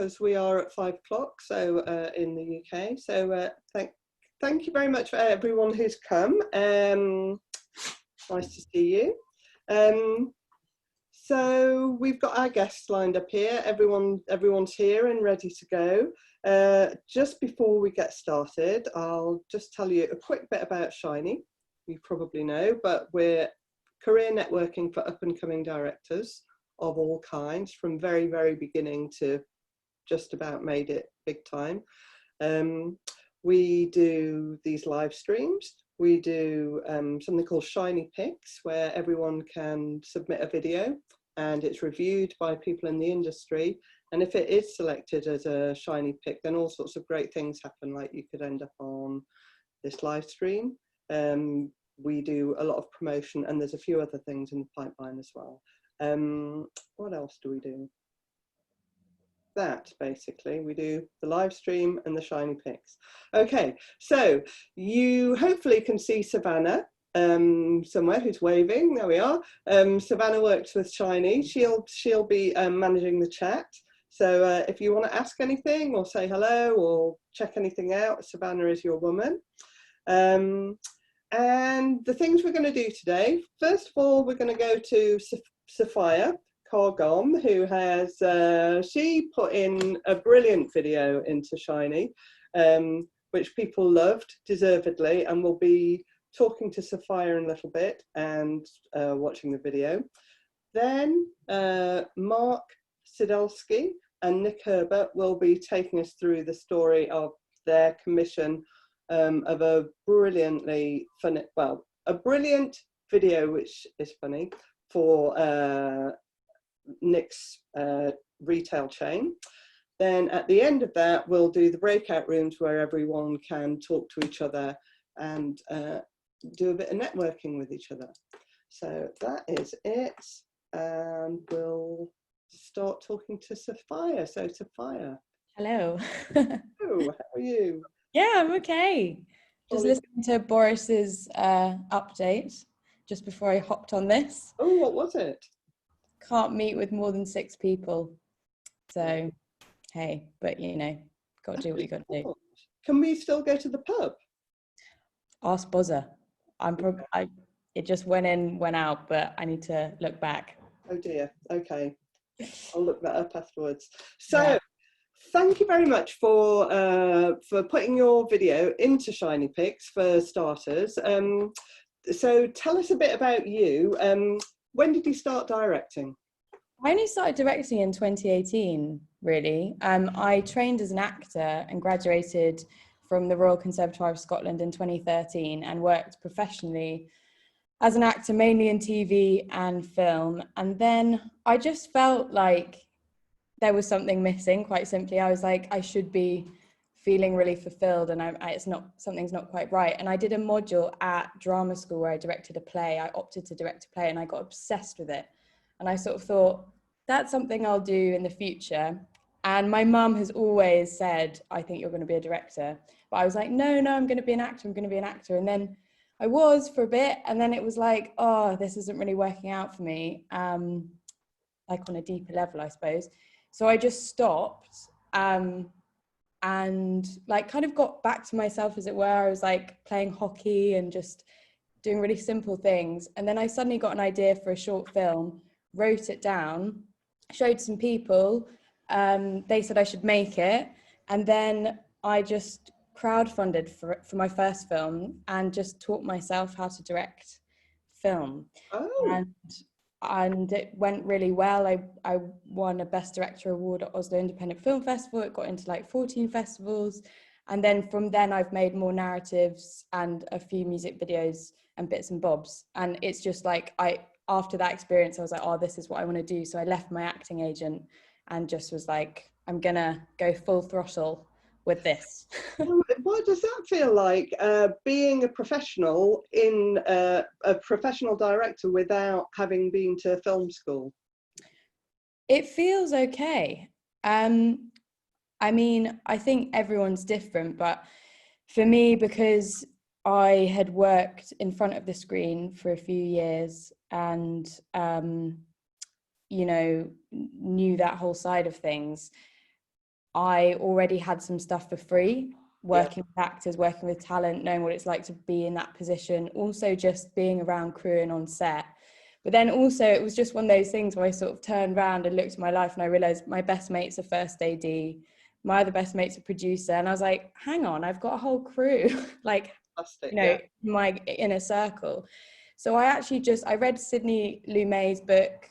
because we are at 5 o'clock, so in the UK. So thank you very much for everyone who's come. Nice to see you. So we've got our guests lined up here. Everyone's here and ready to go. Just before we get started, I'll just tell you a quick bit about Shiny. You probably know, but we're career networking for up-and-coming directors of all kinds, from very, very beginning to just about made it big time. We do these live streams. We do something called Shiny Picks, where everyone can submit a video and it's reviewed by people in the industry. And if it is selected as a Shiny Pick, then all sorts of great things happen, like you could end up on this live stream. We do a lot of promotion, and there's a few other things in the pipeline as well. What else do we do? That basically, we do the live stream and the Shiny Picks. Okay, so you hopefully can see Savannah somewhere who's waving. There we are. Savannah works with Shiny. She'll be managing the chat. So if you want to ask anything or say hello or check anything out, Savannah is your woman. And the things we're going to do today, first of all, we're going to go to Sophia Carr-Gomm, who has, she put in a brilliant video into Shiny, which people loved, deservedly, and we'll be talking to Sophia in a little bit and watching the video. Then Marc and Nick Herbert will be taking us through the story of their commission of a brilliantly funny, well, a brilliant video which is funny for Nick's retail chain. Then at the end of that, we'll do the breakout rooms where everyone can talk to each other and do a bit of networking with each other. So that is it, and we'll start talking to Sophia. So Sophia. Hello. Oh, how are you? Yeah, I'm okay. Just listening to Boris's update just before I hopped on this. Oh, what was it? Can't meet with more than 6 people. So, hey, but you know, got to do what you got to do. Can we still go to the pub? Ask Buzzer. It just went in, went out, but I need to look back. Oh dear. Okay. I'll look that up afterwards. So, yeah. Thank you very much for putting your video into Shiny Picks for starters. So tell us a bit about you. When did you start directing? I only started directing in 2018, really. I trained as an actor and graduated from the Royal Conservatoire of Scotland in 2013 and worked professionally as an actor, mainly in TV and film. And then I just felt like there was something missing, quite simply. I was like, I should be feeling really fulfilled, and something's not quite right. And I did a module at drama school where I directed a play. I opted to direct a play and I got obsessed with it. And I sort of thought, that's something I'll do in the future. And my mum has always said, I think you're going to be a director. But I was like, no, I'm going to be an actor. I'm going to be an actor. And then I was for a bit. And then it was like, oh, this isn't really working out for me. Like on a deeper level, I suppose. So I just stopped and like kind of got back to myself, as it were. I was like playing hockey and just doing really simple things. And then I suddenly got an idea for a short film, wrote it down, showed some people. They said I should make it. And then I just crowdfunded for my first film and just taught myself how to direct film. Oh. And it went really well. I won a Best Director award at Oslo Independent Film Festival. It got into like 14 festivals. And then from then I've made more narratives and a few music videos and bits and bobs. And it's just like, after that experience, I was like, oh, this is what I want to do. So I left my acting agent and just was like, I'm gonna go full throttle with this. What does that feel like, being a professional in a professional director without having been to film school? It feels okay. I mean, I think everyone's different, but for me, because I had worked in front of the screen for a few years and, you know, knew that whole side of things, I already had some stuff for free, working with actors, working with talent, knowing what it's like to be in that position, also just being around crew and on set. But then also it was just one of those things where I sort of turned around and looked at my life and I realized my best mate's a first AD, my other best mate's a producer, and I was like, hang on, I've got a whole crew like, Fantastic, you know, my inner circle. So I read Sydney Lumet's book,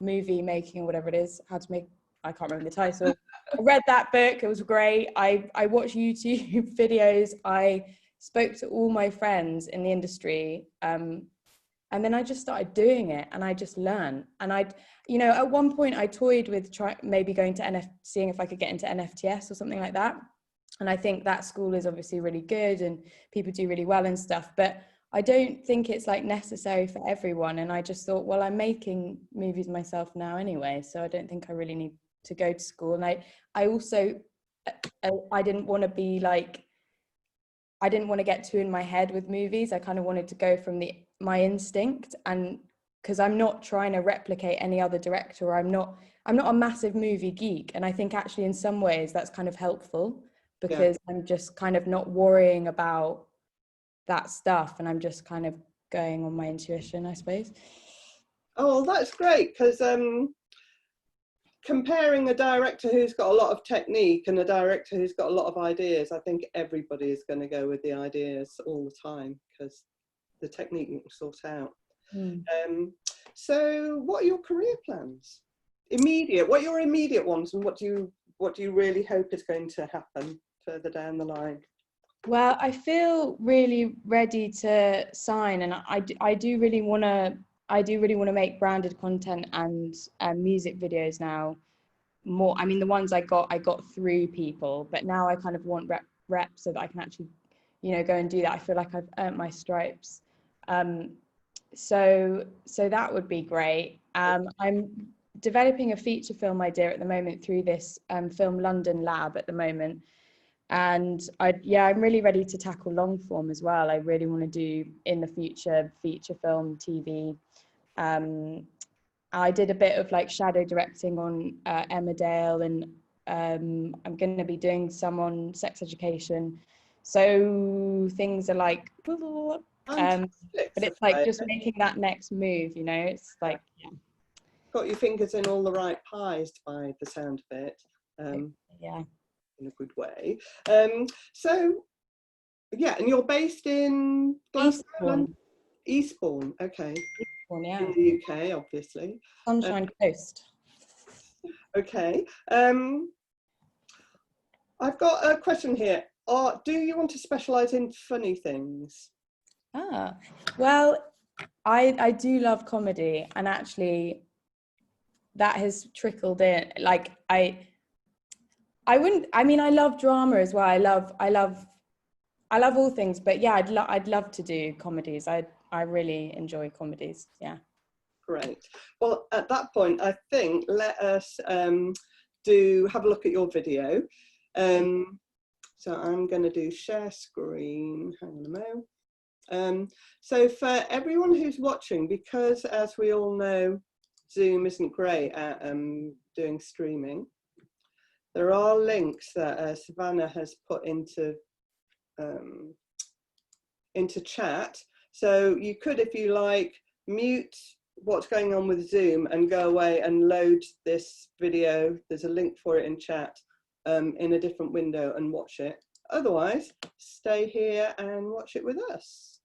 movie making or whatever it is, how to make, I can't remember the title. I read that book, it was great. I watched YouTube videos, I spoke to all my friends in the industry, and then I just started doing it and I just learned. And you know, at one point I toyed with maybe going to seeing if I could get into NFTS or something like that. And I think that school is obviously really good and people do really well and stuff, but I don't think it's like necessary for everyone. And I just thought, well, I'm making movies myself now anyway, so I don't think I really need to go to school. And I also, I didn't want to be like, I didn't want to get too in my head with movies. I kind of wanted to go from my instinct, and because I'm not trying to replicate any other director, or I'm not a massive movie geek. And I think actually in some ways that's kind of helpful, because I'm just kind of not worrying about that stuff and I'm just kind of going on my intuition, I suppose. Oh, that's great, because comparing a director who's got a lot of technique and a director who's got a lot of ideas, I think everybody is going to go with the ideas all the time, because the technique you can sort out. So what are your career plans? What are your immediate ones, and what do you really hope is going to happen further down the line? Well, I feel really ready to sign, and I do really want to make branded content and music videos now. More, I mean, the ones I got through people, but now I kind of want rep so that I can actually, you know, go and do that. I feel like I've earned my stripes. So that would be great. I'm developing a feature film idea at the moment through this Film London lab at the moment. And I'm really ready to tackle long form as well. I really want to do in the future feature film, TV. I did a bit of like shadow directing on Emmerdale, and I'm going to be doing some on sex education. So things are like, but it's like just making that next move, you know, it's like, got your fingers in all the right pies by the sound of it. In a good way. So yeah, and you're based in Eastbourne, okay. Eastbourne, yeah. In the UK, obviously. Sunshine Coast. Okay. I've got a question here. Do you want to specialise in funny things? Well, I do love comedy, and actually that has trickled in. Like I love drama as well. I love all things, but yeah, I'd love to do comedies. I really enjoy comedies. Yeah. Great. Well, at that point, I think let us have a look at your video. So I'm going to do share screen. Hang on a moment. So for everyone who's watching, because as we all know, Zoom isn't great at doing streaming, there are links that Savannah has put into chat. So you could, if you like, mute what's going on with Zoom and go away and load this video. There's a link for it in chat in a different window and watch it. Otherwise, stay here and watch it with us.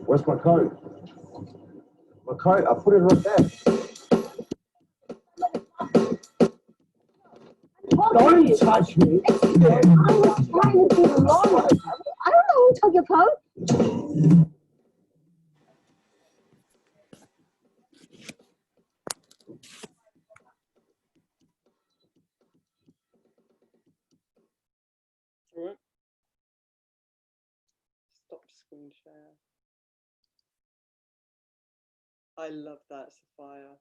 Where's my coat? My coat, I put it right there. Don't touch me. I was trying to do the lawn. I don't know who took your coat. Right. Stop screen share. I love that, Sophia.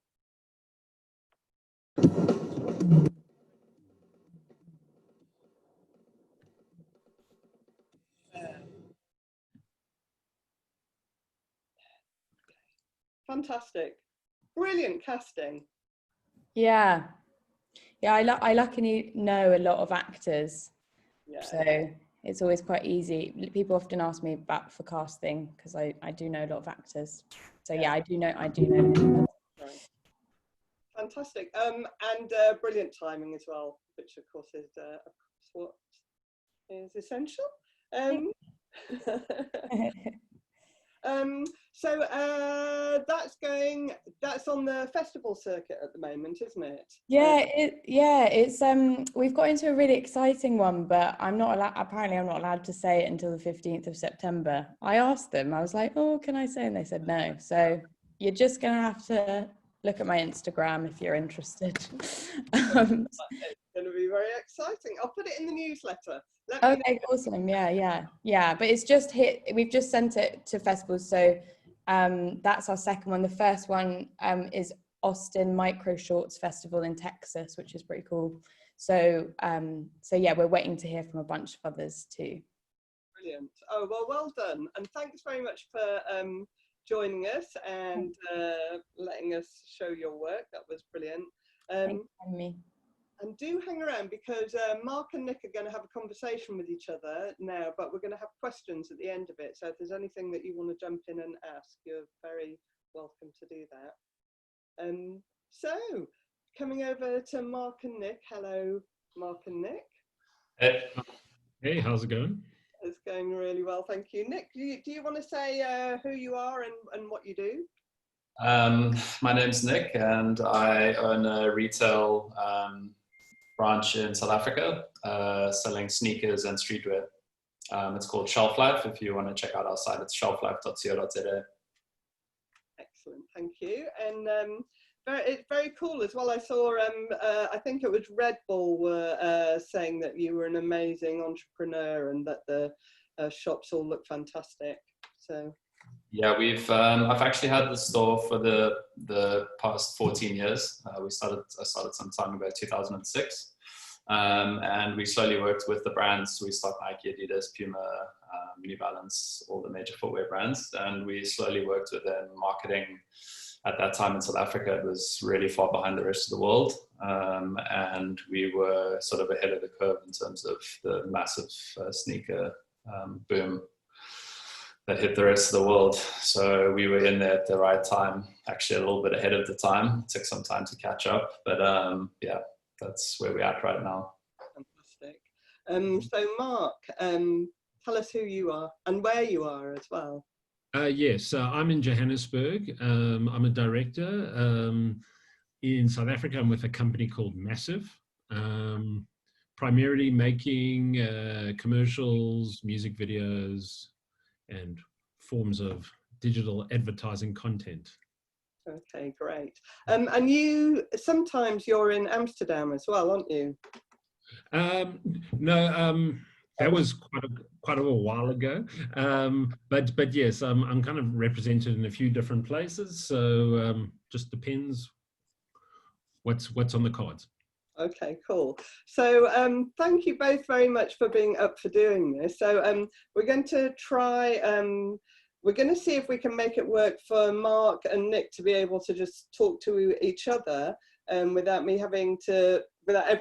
Fantastic. Brilliant casting. Yeah. Yeah, I luckily know a lot of actors. Yeah. So it's always quite easy. People often ask me for casting because I do know a lot of actors. So yeah, I do know. Right. Fantastic. And brilliant timing as well, which of course is what is essential. So that's on the festival circuit at the moment, isn't it? It's we've got into a really exciting one, but apparently I'm not allowed to say it until the 15th of September. I asked them, I was like, oh, can I say? And they said no. So you're just gonna have to look at my Instagram if you're interested. It's going to be very exciting. I'll put it in the newsletter. Okay, awesome. Yeah. But it's just hit. We've just sent it to festivals. So that's our second one. The first one is Austin Micro Shorts Festival in Texas, which is pretty cool. So yeah, we're waiting to hear from a bunch of others too. Brilliant. Oh, well done. And thanks very much for joining us and letting us show your work. That was brilliant. Thanks for having me. And do hang around because Mark and Nick are going to have a conversation with each other now, but we're going to have questions at the end of it. So if there's anything that you want to jump in and ask, you're very welcome to do that. So coming over to Mark and Nick. Hello, Mark and Nick. Hey, how's it going? It's going really well, thank you. Nick, do you want to say who you are and what you do? My name's Nick and I own a retail branch in South Africa selling sneakers and streetwear. It's called Shelf Life. If you want to check out our site, it's shelflife.co.za. Excellent, thank you. And it's very cool as well. I saw, I think it was Red Bull were saying that you were an amazing entrepreneur and that the shops all look fantastic. So. Yeah, I've actually had the store for the past 14 years. I started sometime about 2006, and we slowly worked with the brands. We stocked Nike, Adidas, Puma, New Balance, all the major footwear brands, and we slowly worked with them. Marketing at that time in South Africa, it was really far behind the rest of the world, and we were sort of ahead of the curve in terms of the massive sneaker boom that hit the rest of the world. So we were in there at the right time, actually a little bit ahead of the time. It took some time to catch up, but yeah, that's where we're at right now. Fantastic. So Mark, tell us who you are and where you are as well. Yes, I'm in Johannesburg. I'm a director in South Africa. I'm with a company called Massive, primarily making commercials, music videos, and forms of digital advertising content. Okay, great. And sometimes you're in Amsterdam as well, aren't you? No, that was quite a while ago. But yes, I'm kind of represented in a few different places. So just depends what's on the cards. Okay, cool. So thank you both very much for being up for doing this. So we're going to try, we're going to see if we can make it work for Mark and Nick to be able to just talk to each other without me having to, without it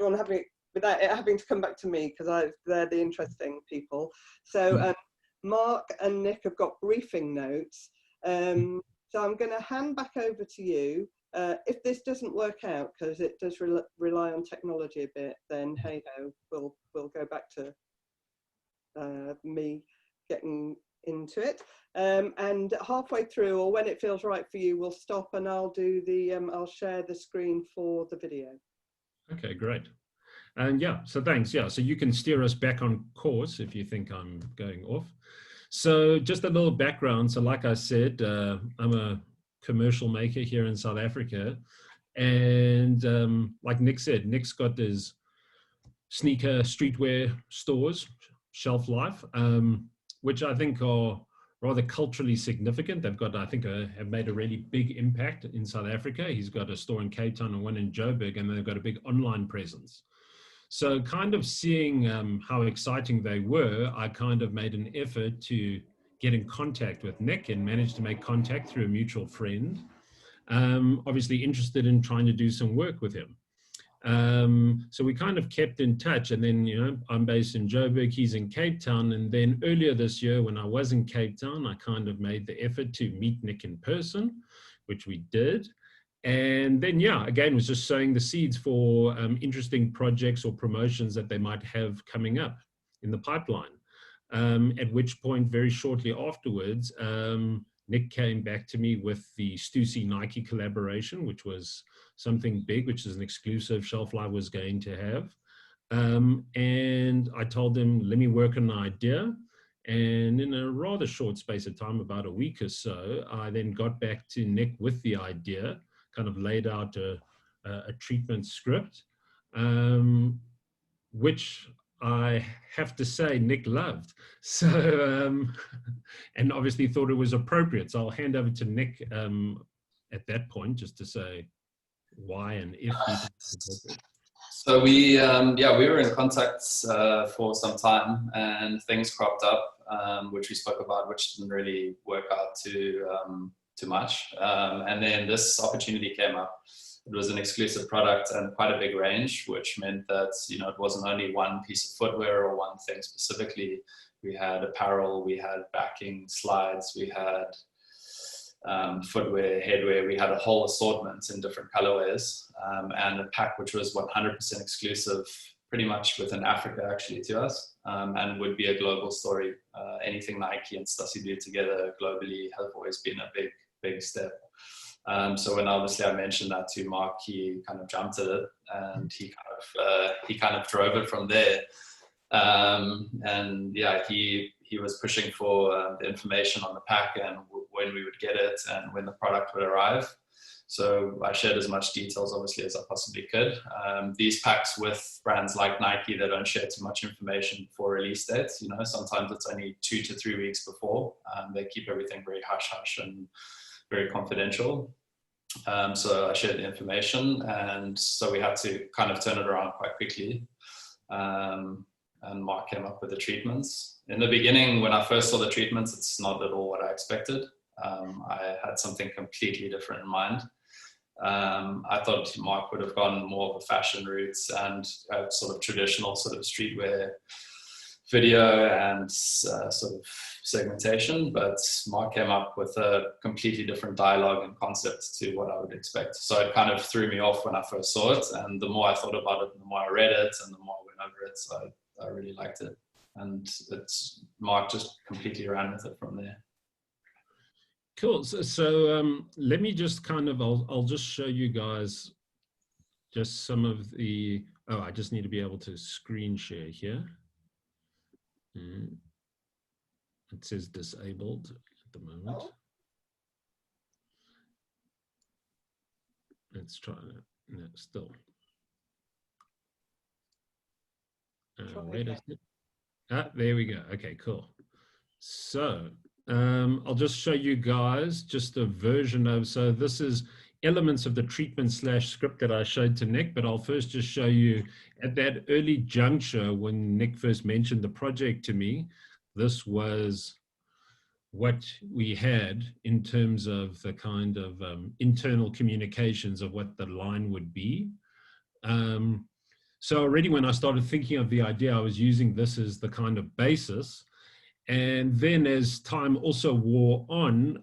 having to come back to me, because they're the interesting people. So Mark and Nick have got briefing notes. So I'm going to hand back over to you. If this doesn't work out, because it does rely on technology a bit, then hey ho, we'll go back to me getting into it. And halfway through, or when it feels right for you, we'll stop and I'll do the I'll share the screen for the video. Okay, great. And yeah, so thanks. Yeah, so you can steer us back on course if you think I'm going off. So just a little background. So like I said, I'm a commercial maker here in South Africa. And like Nick said, Nick's got his sneaker streetwear stores, Shelf Life, which I think are rather culturally significant. They've got, I think, have made a really big impact in South Africa. He's got a store in Cape Town and one in Joburg, and they've got a big online presence. So kind of seeing how exciting they were, I kind of made an effort to get in contact with Nick and managed to make contact through a mutual friend. Obviously interested in trying to do some work with him. So we kind of kept in touch, and then, you know, I'm based in Joburg, he's in Cape Town. And then earlier this year when I was in Cape Town, I kind of made the effort to meet Nick in person, which we did. And then, yeah, again, was just sowing the seeds for interesting projects or promotions that they might have coming up in the pipeline. At which point, very shortly afterwards, Nick came back to me with the Stussy Nike collaboration, which was something big, which is an exclusive Shelf Life was going to have. And I told him, let me work on an idea. And in a rather short space of time, about a week or so, I then got back to Nick with the idea, kind of laid out a treatment script, which I have to say Nick loved. So, and obviously thought it was appropriate. So I'll hand over to Nick at that point, just to say why and if he thinks it's appropriate. So we were in contact for some time, and things cropped up, which we spoke about, which didn't really work out too much. And then this opportunity came up. It was an exclusive product and quite a big range, which meant that, you know, it wasn't only one piece of footwear or one thing specifically. We had apparel, we had backing, slides, we had footwear, headwear. We had a whole assortment in different colorways, and a pack which was 100% exclusive, pretty much within Africa actually to us, and would be a global story. Anything Nike and Stussy do together globally have always been a big step. So when obviously I mentioned that to Mark, he kind of jumped at it, and he kind of drove it from there. And yeah, he was pushing for the information on the pack and when we would get it and when the product would arrive. So I shared as much details obviously as I possibly could. These packs with brands like Nike, they don't share too much information before release dates. You know, sometimes it's only 2 to 3 weeks before. They keep everything very hush-hush and very confidential. So I shared the information, and so we had to kind of turn it around quite quickly. And Mark came up with the treatments. In the beginning, when I first saw the treatments, it's not at all what I expected. I had something completely different in mind. I thought Mark would have gone more of a fashion route and a sort of traditional sort of streetwear video and sort of segmentation, but Mark came up with a completely different dialogue and concept to what I would expect. So it kind of threw me off when I first saw it, and the more I thought about it, the more I read it, and the more I went over it. So I really liked it, and Mark just completely ran with it from there. Cool. So let me just kind of, I'll just show you guys just some of the, oh, I just need to be able to screen share here. It says disabled at the moment. Let's try that. No, still. Wait a second. There we go. Okay, cool. So I'll just show you guys just a version of, so this is elements of the treatment / script that I showed to Nick, but I'll first just show you at that early juncture when Nick first mentioned the project to me, this was what we had in terms of the kind of internal communications of what the line would be. So already when I started thinking of the idea, I was using this as the kind of basis. And then as time also wore on,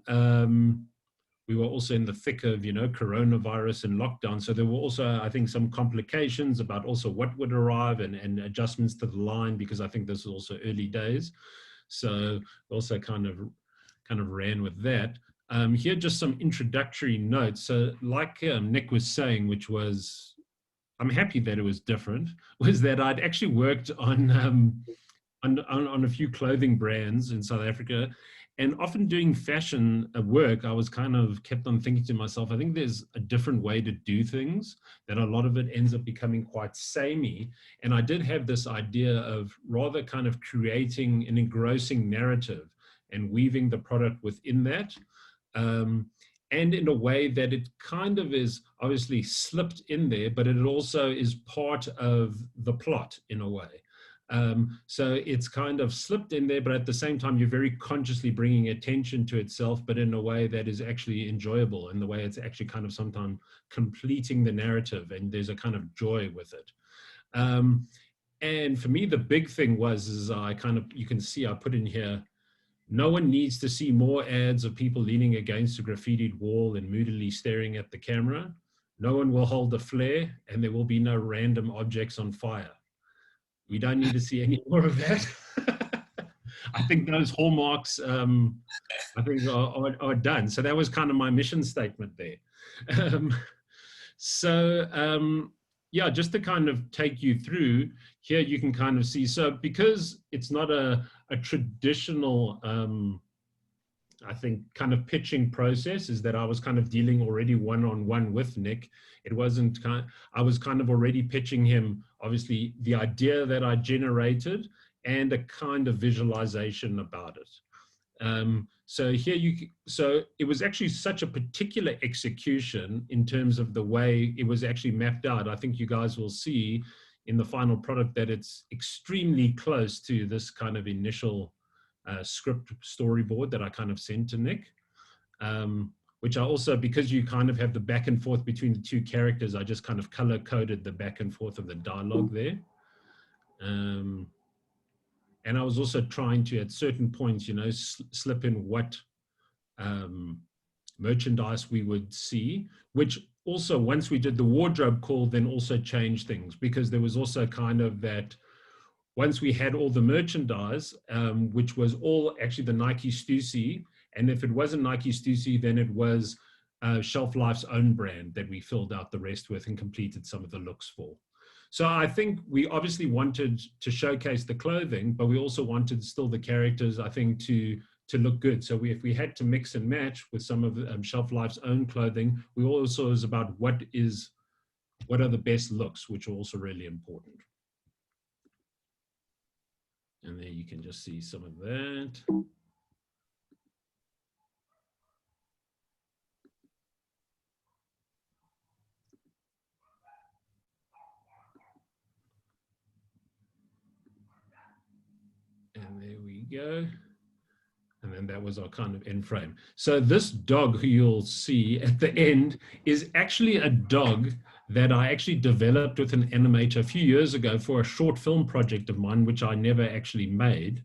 we were also in the thick of, coronavirus and lockdown. So there were also, I think, some complications about also what would arrive and adjustments to the line, because I think this was also early days. So also kind of ran with that. Here, just some introductory notes. So like Nick was saying, which was, I'm happy that it was different, was that I'd actually worked on a few clothing brands in South Africa, and often doing fashion work, I was kind of kept on thinking to myself, I think there's a different way to do things, that a lot of it ends up becoming quite samey. And I did have this idea of rather kind of creating an engrossing narrative and weaving the product within that. And in a way that it kind of is obviously slipped in there, but it also is part of the plot in a way. So it's kind of slipped in there, but at the same time, you're very consciously bringing attention to itself, but in a way that is actually enjoyable, in the way it's actually kind of sometimes completing the narrative, and there's a kind of joy with it. And for me, the big thing is you can see I put in here, no one needs to see more ads of people leaning against a graffitied wall and moodily staring at the camera. No one will hold a flare, and there will be no random objects on fire. We don't need to see any more of that. I think those hallmarks, I think are done. So that was kind of my mission statement there. Yeah, just to kind of take you through here, you can kind of see, so because it's not a traditional, I think, kind of pitching process, is that I was kind of dealing already one-on-one with Nick. It wasn't I was kind of already pitching him, obviously, the idea that I generated and a kind of visualization about it. So here so it was actually such a particular execution in terms of the way it was actually mapped out. I think you guys will see in the final product that it's extremely close to this kind of initial script storyboard that I kind of sent to Nick, which I also, because you kind of have the back and forth between the two characters, I just kind of color coded the back and forth of the dialogue there. And I was also trying to, at certain points, slip in what merchandise we would see, which also, once we did the wardrobe call, then also changed things, because there was also kind of that, once we had all the merchandise, which was all actually the Nike Stussy, and if it wasn't Nike Stussy, then it was Shelf Life's own brand that we filled out the rest with and completed some of the looks for. So I think we obviously wanted to showcase the clothing, but we also wanted still the characters, I think, to look good. So if we had to mix and match with some of Shelf Life's own clothing, we also was about what are the best looks, which are also really important. And there you can just see some of that. And there we go. And then that was our kind of end frame. So this dog who you'll see at the end is actually a dog that I actually developed with an animator a few years ago for a short film project of mine, which I never actually made.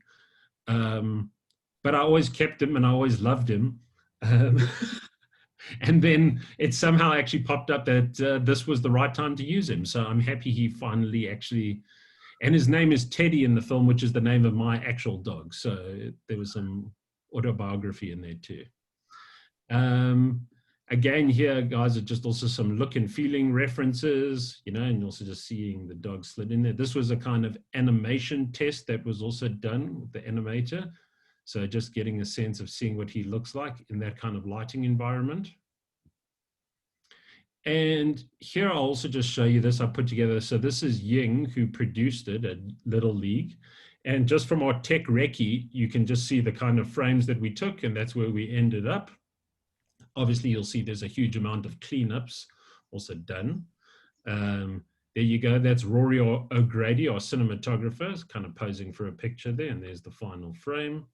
But I always kept him and I always loved him. And then it somehow actually popped up that this was the right time to use him. So I'm happy he finally actually, and his name is Teddy in the film, which is the name of my actual dog. So there was some autobiography in there too. Again, here, guys, are just also some look and feeling references, and also just seeing the dog slid in there. This was a kind of animation test that was also done with the animator. So just getting a sense of seeing what he looks like in that kind of lighting environment. And here I'll also just show you this I put together. So this is Ying, who produced it at Little League. And just from our tech recce, you can just see the kind of frames that we took, and that's where we ended up. Obviously, you'll see there's a huge amount of cleanups also done. There you go. That's Rory O'Grady, our cinematographer, kind of posing for a picture there. And there's the final frame.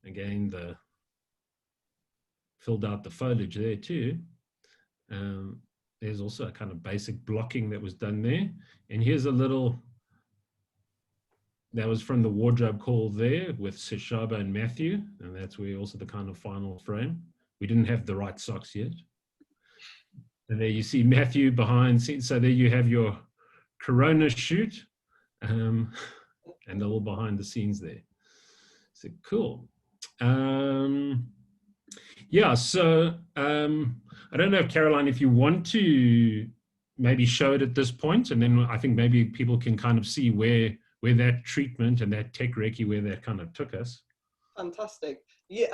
Again, filled out the foliage there too. There's also a kind of basic blocking that was done there. And here's a little, that was from the wardrobe call there with Seshaba and Matthew. And that's where also the kind of final frame. We didn't have the right socks yet. And there you see Matthew behind scenes. So there you have your Corona shoot and they're all behind the scenes there. So cool. Yeah, so I don't know, Caroline, if you want to maybe show it at this point, and then I think maybe people can kind of see where that treatment and that tech recce, where that kind of took us. Fantastic. Yeah,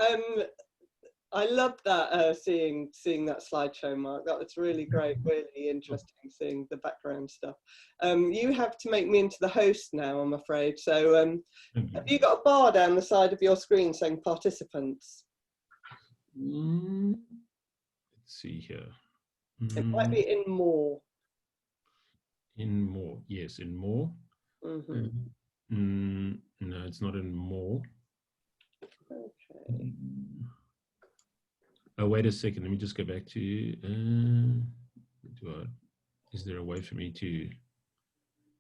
I loved that seeing that slideshow, Mark. That was really great, really interesting seeing the background stuff. You have to make me into the host now, I'm afraid. So have you got a bar down the side of your screen saying participants? Let's see here. It might be in more. In more, yes, in more. Mm-hmm. No, it's not in more. Okay. Oh, wait a second. Let me just go back to. Is there a way for me to?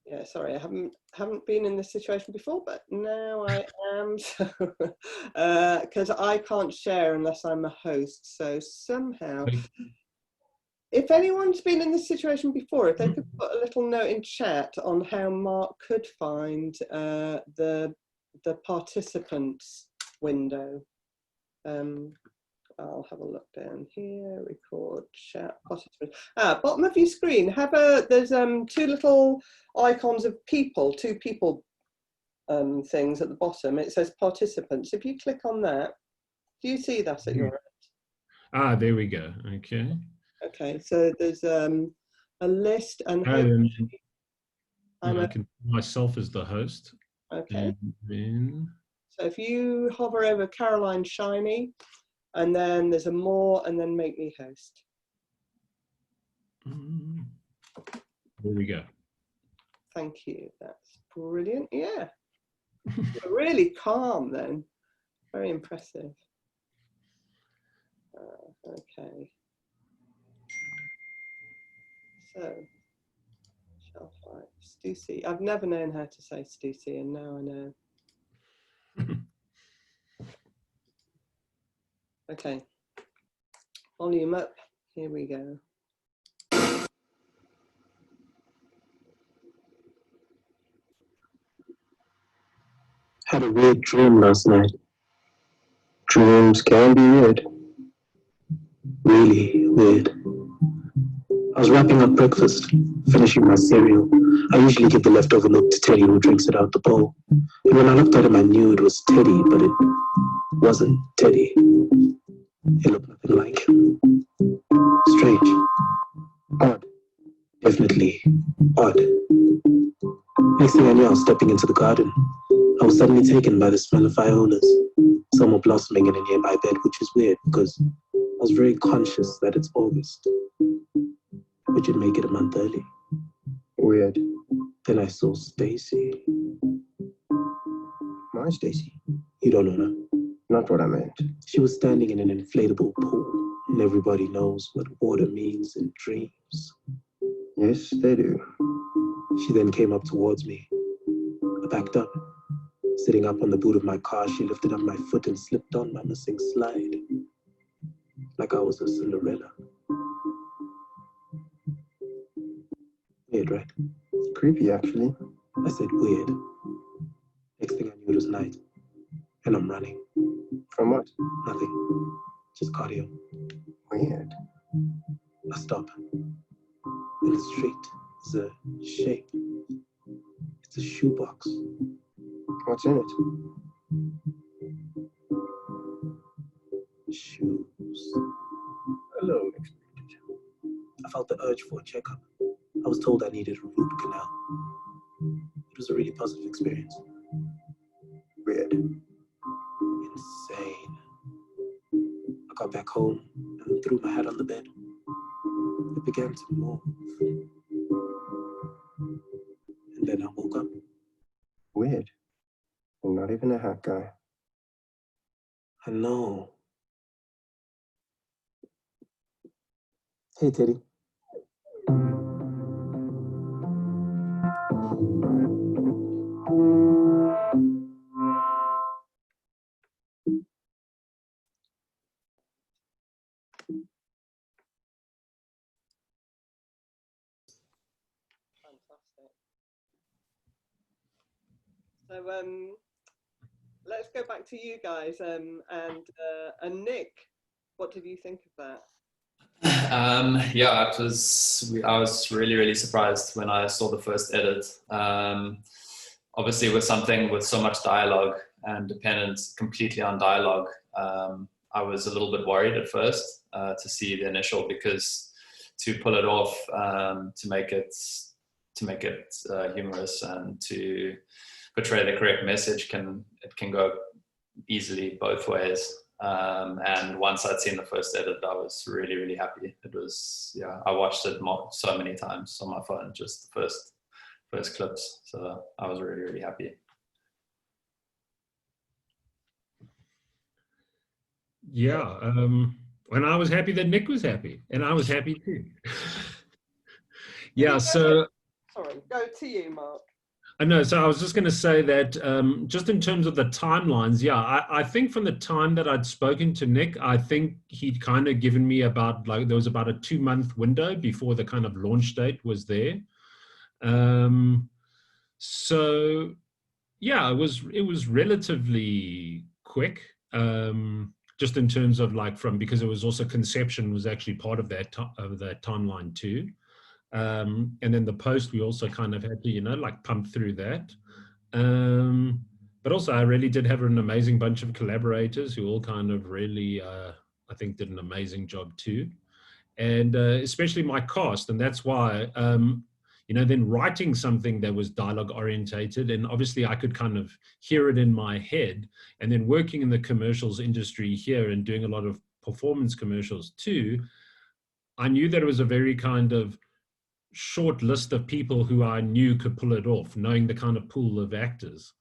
Yeah, sorry, I haven't been in this situation before, but now I am. Because I can't share unless I'm a host. So somehow, if anyone's been in this situation before, if they could put a little note in chat on how Mark could find the participants window. I'll have a look down here, record, chat, participants. Bottom of your screen, there's two little icons of people, two people things at the bottom. It says participants. If you click on that, do you see that at your end? There we go. Okay. Okay, so there's a list and I can myself as the host. Okay. And then, so if you hover over Caroline Shiny, and then there's a more, and then make me host. There we go. Thank you. That's brilliant. Yeah. You're really calm then. Very impressive. Okay. So, shelf life, Stussy. I've never known how to say Stussy, and now I know. Okay. Volume up. Here we go. Had a weird dream last night. Dreams can be weird. Really weird. I was wrapping up breakfast, finishing my cereal. I usually give the leftover milk to Teddy, who drinks it out the bowl. And when I looked at him, I knew it was Teddy, but it wasn't Teddy. It looked nothing like him. Strange. Odd. Definitely odd. Next thing I knew, I was stepping into the garden. I was suddenly taken by the smell of violas. Some were blossoming in a nearby bed, which is weird because I was very conscious that it's August, which would make it a month early. Weird. Then I saw Stacy. My Stacy? You don't know her? Not what I meant. She was standing in an inflatable pool, and everybody knows what water means in dreams. Yes, they do. She then came up towards me. I backed up. Sitting up on the boot of my car, she lifted up my foot and slipped on my missing slide. Like I was a Cinderella. Weird, right? Creepy, actually. I said weird. Next thing I knew, it was night. And I'm running. From what? Nothing. Just cardio. Weird. I stop. In the street is a shape. It's a shoebox. What's in it? Shoes. Hello, I felt the urge for a checkup. I was told I needed a root canal. It was a really positive experience. Weird. Insane. I got back home and threw my hat on the bed. It began to move. And then I woke up. Weird. You're not even a hat guy. I know. Hey, Teddy. Fantastic. So let's go back to you guys, and Nick, what did you think of that? Yeah, I was really surprised when I saw the first edit. Obviously, with something with so much dialogue and dependent completely on dialogue, I was a little bit worried at first to see the initial, because to pull it off, to make it humorous and to portray the correct message can go easily both ways. And once I'd seen the first edit, I was really happy. It was, yeah, I watched it so many times on my phone, just the first clips. So I was really happy. Yeah, and I was happy that Nick was happy, and I was happy too. Yeah, so Sorry, go to you, Mark. I know. So I was just going to say that just in terms of the timelines, yeah, I think from the time that I'd spoken to Nick, I think he'd kind of given me about, like, there was about a 2-month window before the kind of launch date was there. So yeah, it was relatively quick, just in terms of, like, because it was also conception was actually part of that timeline too. And then the post, we also kind of had to, like, pump through that. But also I really did have an amazing bunch of collaborators who all kind of really, I think, did an amazing job too. And especially my cast. And that's why, then writing something that was dialogue orientated, and obviously I could kind of hear it in my head, and then working in the commercials industry here and doing a lot of performance commercials too, I knew that it was a very kind of short list of people who I knew could pull it off, knowing the kind of pool of actors.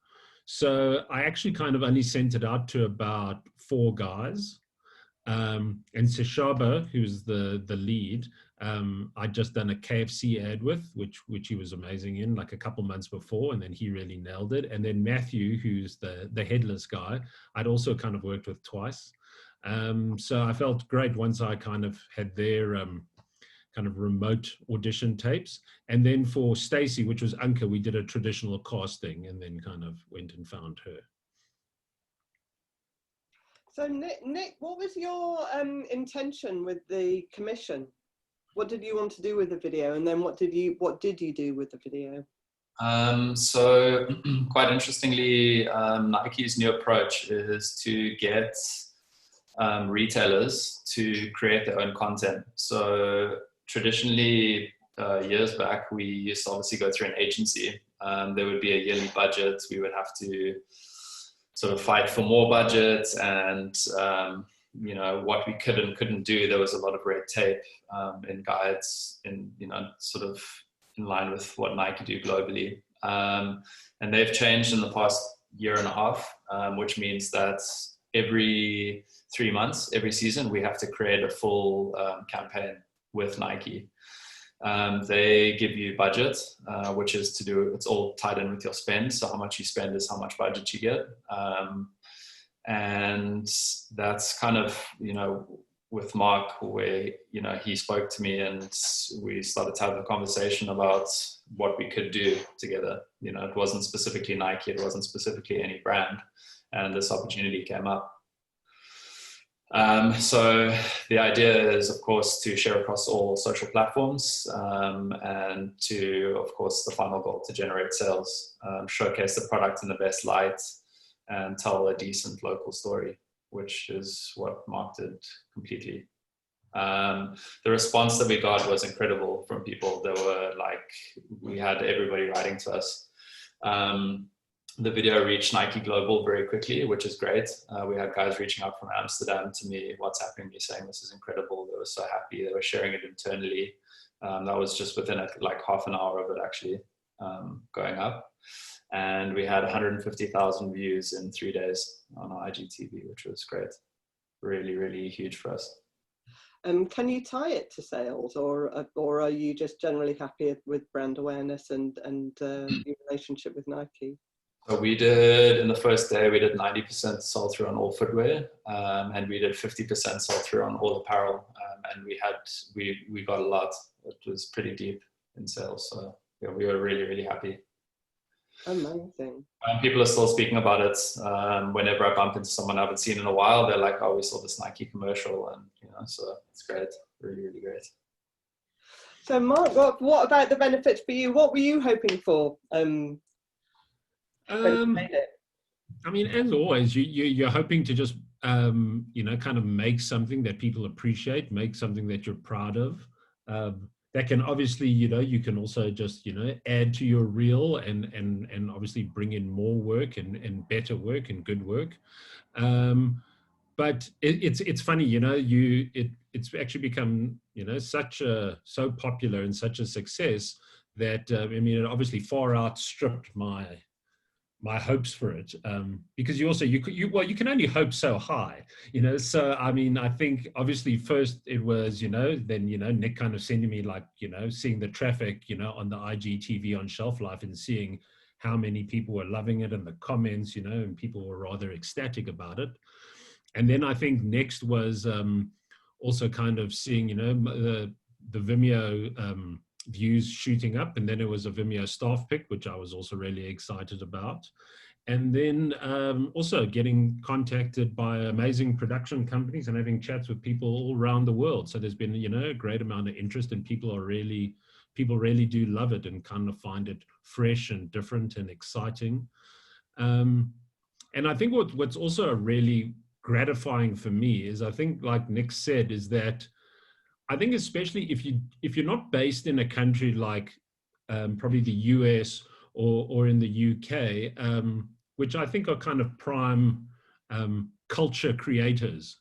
So I actually kind of only sent it out to about 4 guys. And Seshaba, who's the lead, I'd just done a KFC ad with, which he was amazing in, like a couple months before, and then he really nailed it. And then Matthew, who's the headless guy, I'd also kind of worked with twice. So I felt great once I kind of had their kind of remote audition tapes. And then for Stacy, which was Anka, we did a traditional casting and then kind of went and found her. So Nick, what was your intention with the commission? What did you want to do with the video, and then what did you do with the video? So quite interestingly, Nike's new approach is to get retailers to create their own content. So traditionally, years back, we used to obviously go through an agency. There would be a yearly budget. We would have to sort of fight for more budgets, and what we could and couldn't do. There was a lot of red tape in guides, sort of in line with what Nike do globally. And they've changed in the past year and a half, which means that every 3 months, every season, we have to create a full campaign with Nike. They give you budget, which is it's all tied in with your spend. So how much you spend is how much budget you get. And that's kind of, with Mark, where, he spoke to me and we started to have a conversation about what we could do together. It wasn't specifically Nike, it wasn't specifically any brand. And this opportunity came up. So the idea is, of course, to share across all social platforms, and to, of course, the final goal, to generate sales, showcase the product in the best light, and tell a decent local story, which is what Mark did completely. The response that we got was incredible from people. There were we had everybody writing to us. The video reached Nike Global very quickly, which is great. We had guys reaching out from Amsterdam to me, WhatsApping me saying this is incredible. They were so happy. They were sharing it internally. That was just within like half an hour of it actually going up. And we had 150,000 views in 3 days on our IGTV, which was great. Really, really huge for us. Can you tie it to sales, or are you just generally happy with brand awareness and your relationship with Nike? So we did, in the first day, we did 90% sold through on all footwear, and we did 50% sold through on all apparel, and we got a lot. It was pretty deep in sales, so yeah, we were really, really happy. Amazing. People are still speaking about it. Whenever I bump into someone I haven't seen in a while, they're like, "Oh, we saw this Nike commercial," and so it's great, really, really great. So, Mark, what about the benefits for you? What were you hoping for? When you made it? I mean, as always, you're hoping to just kind of make something that people appreciate, make something that you're proud of. That can obviously, you can also just, add to your reel and obviously bring in more work and better work and good work. But it's funny, it's actually become, so popular and such a success that, it obviously far outstripped my hopes for it, because you can only hope so high, so I think obviously first it was then Nick kind of sending me like seeing the traffic on the IGTV on shelf life and seeing how many people were loving it and the comments, and people were rather ecstatic about it. And then I think next was also kind of seeing the Vimeo views shooting up, and then it was a Vimeo staff pick, which I was also really excited about. And then also getting contacted by amazing production companies and having chats with people all around the world. So there's been a great amount of interest, and people really do love it and kind of find it fresh and different and exciting. And I think what's also really gratifying for me is, I think like Nick said, is that I think especially if you're not based in a country like probably the US or in the UK, which I think are kind of prime culture creators,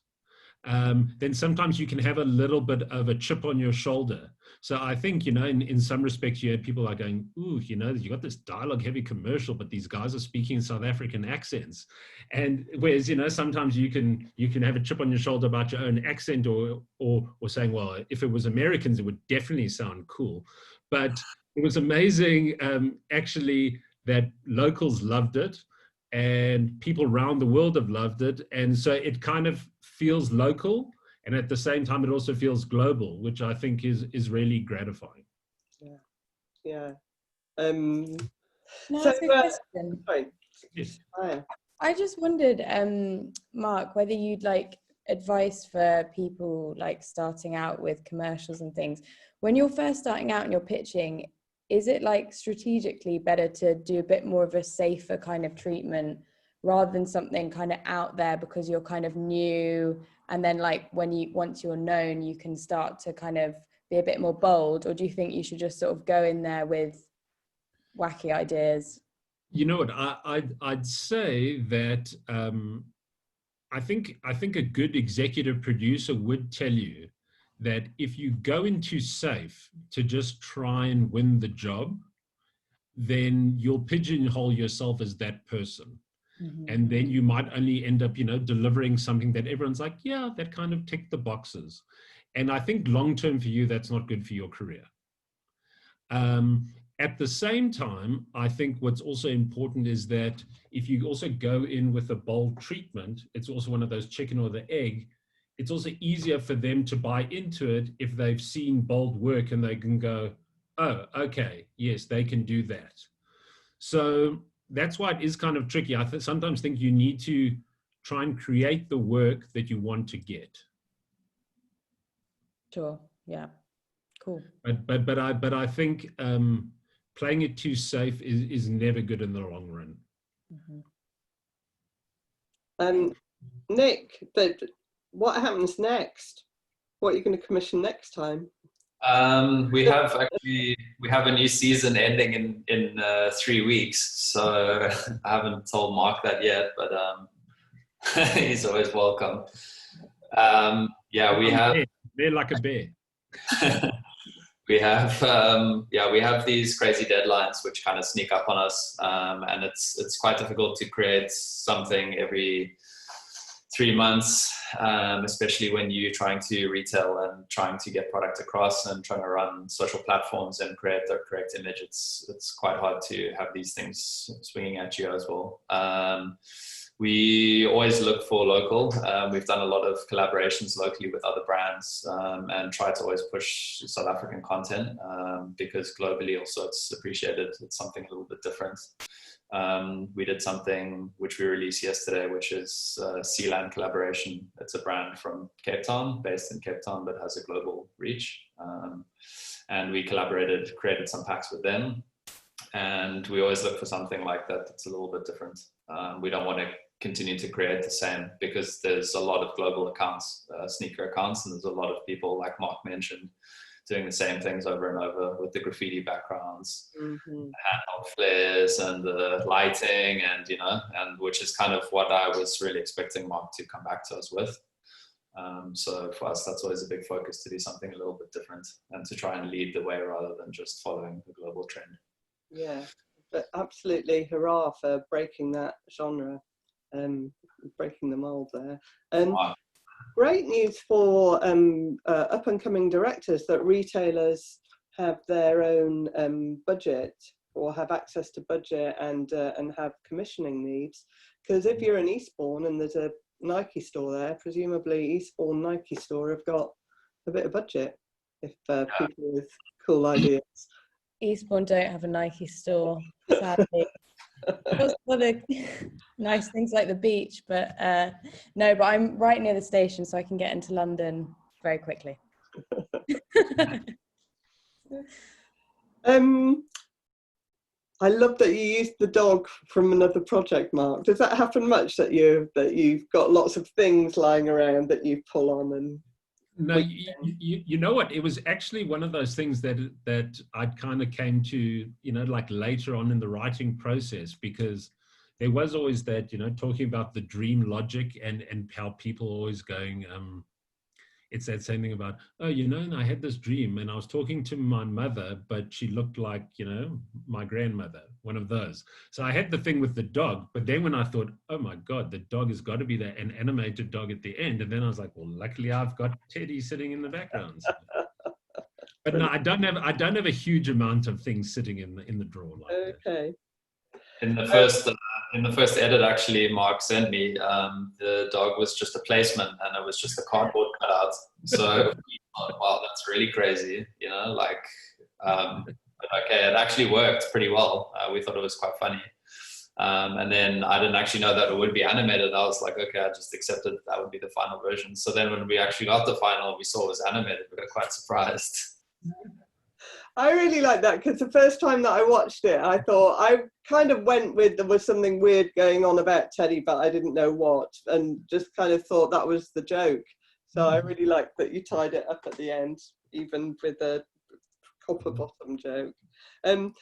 then sometimes you can have a little bit of a chip on your shoulder. So I think, in some respects, you have people like going, ooh, you got this dialogue heavy commercial, but these guys are speaking South African accents. And whereas, sometimes you can have a chip on your shoulder about your own accent or saying, well, if it was Americans, it would definitely sound cool. But it was amazing, actually, that locals loved it and people around the world have loved it. And so it kind of feels local. And at the same time, it also feels global, which I think is really gratifying. Yeah. Can I ask a question? Sorry. Yes. I just wondered, Mark, whether you'd like advice for people like starting out with commercials and things. When you're first starting out and you're pitching, is it like strategically better to do a bit more of a safer kind of treatment rather than something kind of out there because you're kind of new, and then like once you're known, you can start to kind of be a bit more bold? Or do you think you should just sort of go in there with wacky ideas? You know what, I'd say that I think a good executive producer would tell you that if you go into safe to just try and win the job, then you'll pigeonhole yourself as that person. Mm-hmm. And then you might only end up, delivering something that everyone's like, yeah, that kind of ticked the boxes. And I think long-term for you, that's not good for your career. At the same time, I think what's also important is that if you also go in with a bold treatment, it's also one of those chicken or the egg. It's also easier for them to buy into it if they've seen bold work and they can go, oh, okay, yes, they can do that. So that's why it is kind of tricky. I sometimes think you need to try and create the work that you want to get. Sure. Yeah. Cool. But I think playing it too safe is never good in the long run. Mm-hmm. Nick, what happens next? What are you going to commission next time? We have a new season ending in 3 weeks, so I haven't told Mark that yet, but he's always welcome. Yeah, we have. They're like a bear. We have these crazy deadlines which kind of sneak up on us, and it's quite difficult to create something every 3 months, especially when you're trying to retail and trying to get product across and trying to run social platforms and create the correct image. It's quite hard to have these things swinging at you as well. We always look for local. We've done a lot of collaborations locally with other brands, and try to always push South African content, because globally also it's appreciated. It's something a little bit different. We did something which we released yesterday, which is a Sealand collaboration. It's a brand from Cape Town, based in Cape Town, but has a global reach. And we created some packs with them. And we always look for something like that that's a little bit different. We don't want to continue to create the same, because there's a lot of global accounts, sneaker accounts, and there's a lot of people, like Mark mentioned, doing the same things over and over with the graffiti backgrounds, handheld flares and the lighting, and which is kind of what I was really expecting Mark to come back to us with. So for us, that's always a big focus, to do something a little bit different and to try and lead the way rather than just following the global trend. Yeah, but absolutely hurrah for breaking that genre, breaking the mold there. And great news for up and coming directors, that retailers have their own budget, or have access to budget, and have commissioning needs. Because if you're in Eastbourne and there's a Nike store there, presumably Eastbourne Nike store have got a bit of budget, if people with cool ideas. Eastbourne don't have a Nike store, sadly. Got some other nice things like the beach, but no, but I'm right near the station, so I can get into London very quickly. I love that you used the dog from another project, Mark. Does that happen much, that you've got lots of things lying around that you pull on? And no, you know what? It was actually one of those things that I kind of came to, like later on in the writing process, because there was always that, talking about the dream logic and how people are always going, it's that same thing about, and I had this dream and I was talking to my mother, but she looked like, my grandmother, one of those. So I had the thing with the dog, but then when I thought, oh my God, the dog has got to be an animated dog at the end. And then I was like, well, luckily I've got Teddy sitting in the background. So. But no, I don't have a huge amount of things sitting in the drawer. Like okay. In the first edit, actually, Mark sent me, the dog was just a placement, and it was just a cardboard cutout. So we thought, wow, that's really crazy, but okay, it actually worked pretty well. We thought it was quite funny. And then I didn't actually know that it would be animated. I was like, okay, I just accepted that would be the final version. So then when we actually got the final, we saw it was animated. We got quite surprised. I really like that, because the first time that I watched it, I thought, I kind of went with, there was something weird going on about Teddy, but I didn't know what, and just kind of thought that was the joke. So I really liked that you tied it up at the end, even with a copper bottom joke. And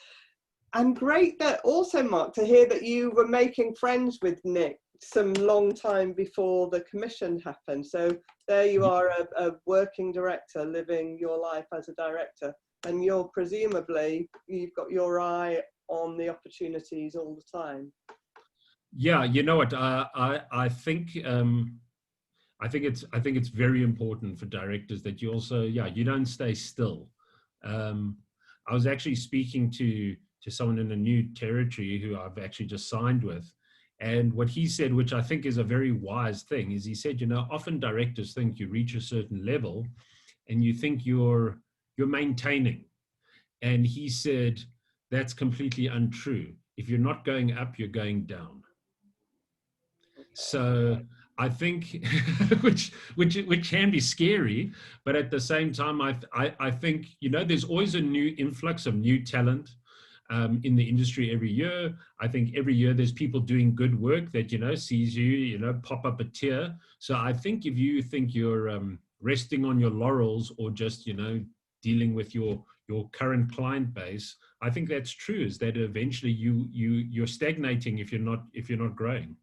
great that also, Mark, to hear that you were making friends with Nick some long time before the commission happened. So there you are, a working director living your life as a director. And you've got your eye on the opportunities all the time. Yeah, you know what? I think it's very important for directors that you also, you don't stay still. I was actually speaking to someone in a new territory who I've actually just signed with, and what he said, which I think is a very wise thing, is he said, often directors think you reach a certain level, and you think you're maintaining. And he said, that's completely untrue. If you're not going up, you're going down. So I think, which can be scary, but at the same time, I think, there's always a new influx of new talent in the industry every year. I think every year there's people doing good work that, sees you, pop up a tier. So I think if you think you're resting on your laurels, or just, dealing with your current client base, I think that's true, is that eventually you're stagnating if you're not growing.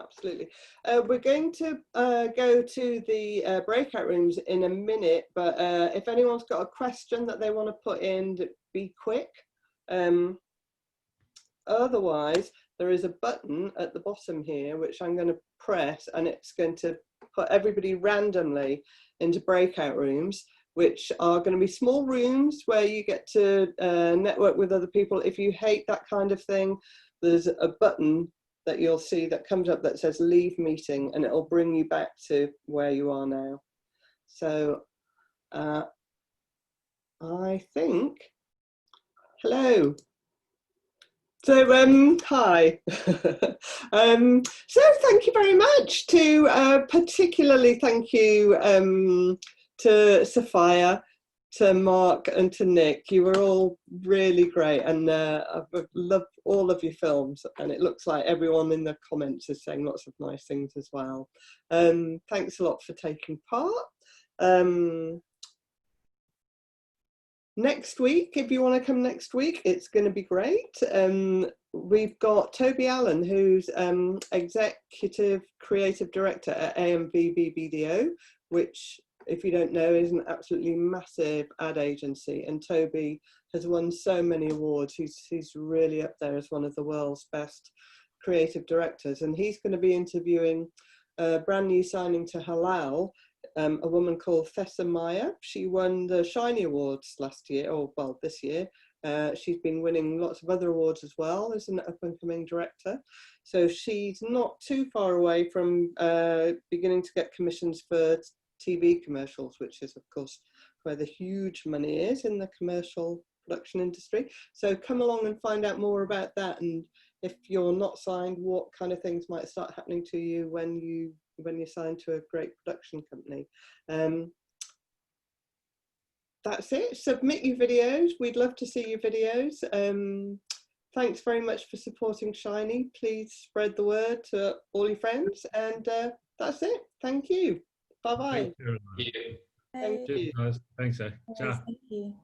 Absolutely. We're going to go to the breakout rooms in a minute, but if anyone's got a question that they want to put in, be quick. Otherwise, there is a button at the bottom here, which I'm going to press, and it's going to put everybody randomly into breakout rooms, which are going to be small rooms where you get to network with other people. If you hate that kind of thing, there's a button that you'll see that comes up that says leave meeting, and it'll bring you back to where you are now. So I think, hello. So hi. So thank you very much to particularly thank you to Sophia, to Mark and to Nick. You were all really great, and I've loved all of your films, and it looks like everyone in the comments is saying lots of nice things as well. Thanks a lot for taking part. Next week, if you want to come next week, it's going to be great. We've got Toby Allen, who's Executive Creative Director at AMVB BDO, which, if you don't know, is an absolutely massive ad agency. And Toby has won so many awards. He's really up there as one of the world's best creative directors. And he's going to be interviewing a brand new signing to Halal, a woman called Thessa Maya. She won the Shiny Awards last year, or well, this year. She's been winning lots of other awards as well as an up-and-coming director. So she's not too far away from beginning to get commissions for TV commercials, which is, of course, where the huge money is in the commercial production industry. So come along and find out more about that. And if you're not signed, what kind of things might start happening to you when you're signed to a great production company. That's it. Submit your videos. We'd love to see your videos. Thanks very much for supporting Shiny. Please spread the word to all your friends. And that's it. Thank you. Bye-bye. Thank you. Yeah. Thank you. Cheers, guys. Thanks, eh? Ciao. Thank you.